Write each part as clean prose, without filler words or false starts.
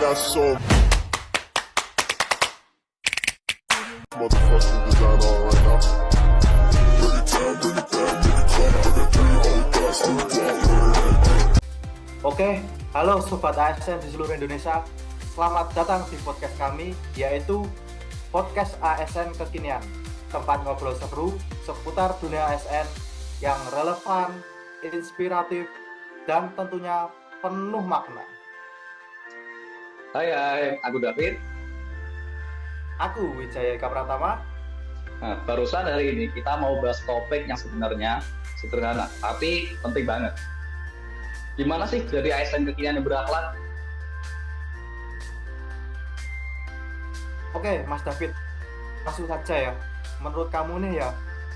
got so motherfucking design on right now. Bring it down, bring it down, bring it down. I got three old guys to Oke, halo Sobat ASN di seluruh Indonesia. Selamat datang di podcast kami, yaitu Podcast ASN Kekinian. Tempat ngobrol seru seputar dunia ASN yang relevan, inspiratif, dan tentunya penuh makna. Hai, aku David. Aku Wijaya Eka Pratama. Nah, barusan hari ini kita mau bahas topik yang sebenarnya sederhana, tapi penting banget. Gimana sih jadi ASN kekinian yang berakhlak? Oke, Mas David, langsung saja ya. Menurut kamu nih ya,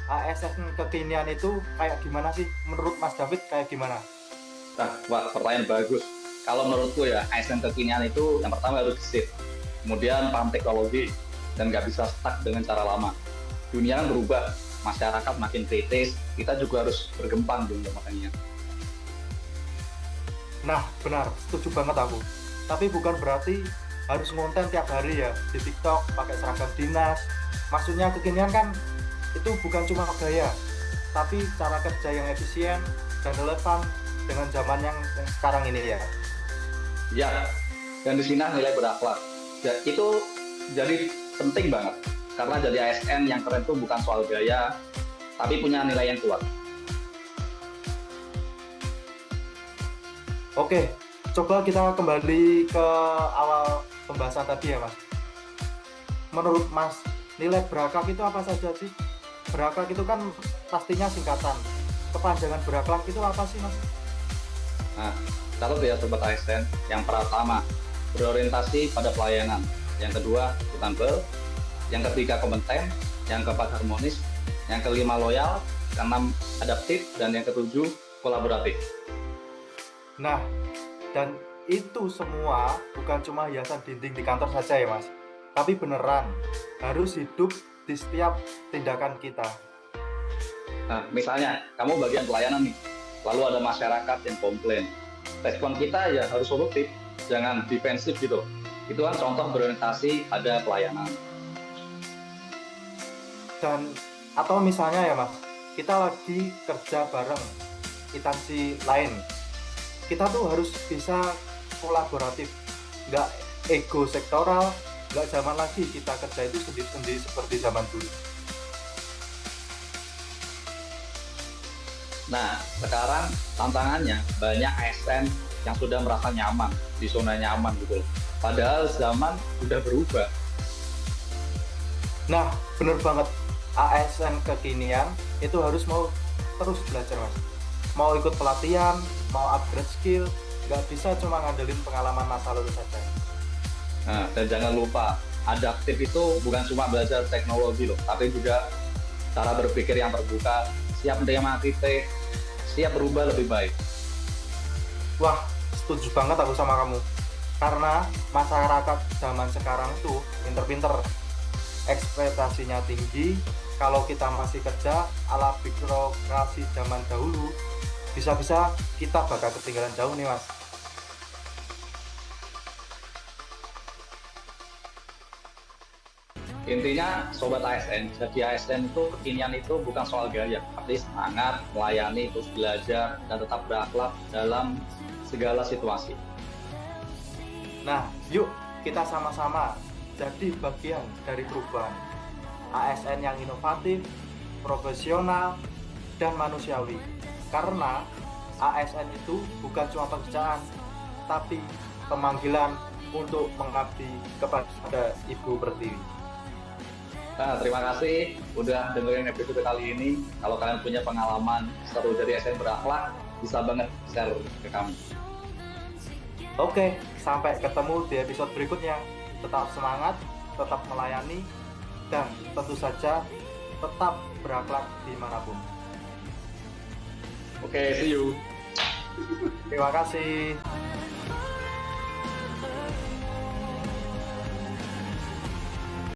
ASN kekinian itu kayak gimana sih? Menurut Mas David kayak gimana? Wah, pertanyaan bagus. Kalau menurutku ya, ASN kekinian itu yang pertama harus gesit, kemudian paham teknologi, dan nggak bisa stuck dengan cara lama. Dunia kan berubah, masyarakat makin kritis, kita juga harus berkembang dong makanya. Nah, benar, setuju banget aku. Tapi bukan berarti harus ngonten tiap hari ya di TikTok pakai seragam dinas. Maksudnya kekinian kan itu bukan cuma gaya, tapi cara kerja yang efisien dan relevan dengan zaman yang sekarang ini ya. Ya, dan di sini nilai berakhlak. Itu jadi penting banget. Karena jadi ASN yang keren itu bukan soal gaya, tapi punya nilai yang kuat. Oke, coba kita kembali ke awal pembahasan tadi ya, Mas. Menurut Mas, nilai berakhlak itu apa saja sih? Berakhlak itu kan pastinya singkatan. Kepanjangan berakhlak itu apa sih, Mas? Nah, catat ya Sobat ASN. Yang pertama, berorientasi pada pelayanan. Yang kedua, akuntabel. Yang ketiga, kompeten. Yang keempat, harmonis. Yang kelima, loyal. Keenam, adaptif. Dan yang ketujuh, kolaboratif. Nah, dan itu semua bukan cuma hiasan dinding di kantor saja ya, Mas. Tapi beneran harus hidup di setiap tindakan kita. Nah, misalnya, kamu bagian pelayanan nih. Lalu ada masyarakat yang komplain. Respon kita ya harus solutif, jangan defensif gitu. Itu kan contoh berorientasi pada pelayanan. Dan atau misalnya ya, Mas, kita lagi kerja bareng instansi lain. Kita tuh harus bisa kolaboratif, nggak ego sektoral, nggak zaman lagi kita kerja itu sendiri-sendiri seperti zaman dulu. Nah, sekarang tantangannya banyak ASN yang sudah merasa nyaman, di zona nyaman gitu loh. Padahal zaman sudah berubah. Nah, bener banget, ASN kekinian itu harus mau terus belajar, Mas. Mau ikut pelatihan, mau upgrade skill, nggak bisa cuma ngandelin pengalaman masa lalu saja. Nah, dan jangan lupa, adaptif itu bukan cuma belajar teknologi loh, tapi juga cara berpikir yang terbuka, siap menerima kritik, siap berubah lebih baik. Wah, setuju banget aku sama kamu. Karena masyarakat zaman sekarang itu pinter-pinter, ekspektasinya tinggi. Kalau kita masih kerja ala birokrasi zaman dahulu, bisa-bisa kita bakal ketinggalan jauh nih, Mas. Intinya, Sobat ASN, jadi ASN itu kekinian itu bukan soal gaya, tapi semangat, melayani, terus belajar, dan tetap berakhlak dalam segala situasi. Nah, yuk kita sama-sama jadi bagian dari perubahan ASN yang inovatif, profesional, dan manusiawi. Karena ASN itu bukan cuma pekerjaan, tapi pemanggilan untuk mengabdi kepada Ibu Pertiwi. Nah, terima kasih udah dengerin episode kali ini. Kalau kalian punya pengalaman seru jadi ASN berakhlak, bisa banget share ke kami. Oke, sampai ketemu di episode berikutnya. Tetap semangat, tetap melayani, dan tentu saja tetap berakhlak dimanapun. Oke, see you. Terima kasih.